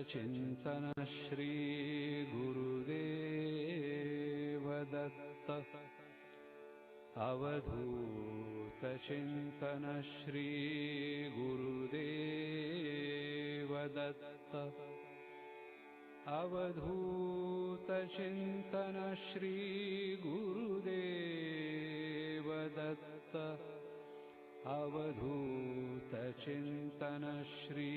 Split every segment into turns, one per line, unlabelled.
चिंतन श्री गुरुदेव दत्त। अवधूत चिंतन श्री गुरुदेव दत्त। अवधूत चिंतन श्री गुरुदेव दत्त। अवधूत चिंतन श्री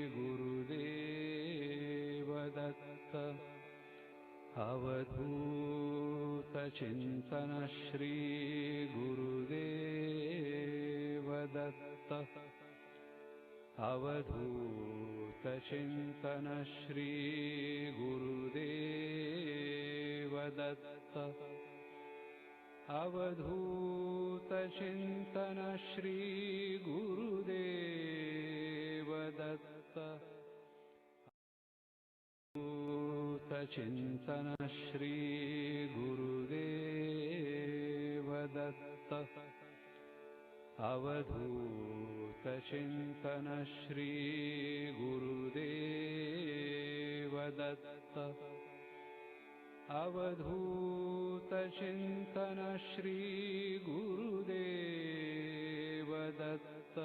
गुरुदेव दत्त। अवधूत चिंतन श्री गुरुदेव दत्त। अवधूत चिंतन श्री गुरुदेव दत्त। अवधूत चिंतन श्री गुरुदेव दत्त। अवधूत चिंतन श्री गुरुदेव दत्त। अवधूत चिंतन श्री गुरुदेव दत्त। अवधूत चिंतन श्री गुरुदेव दत्त।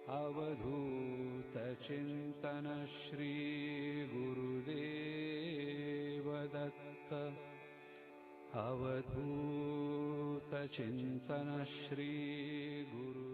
अवधूत चिंतन श्री गुरुदेव दत्त। अवधूत चिंतन श्री गुरु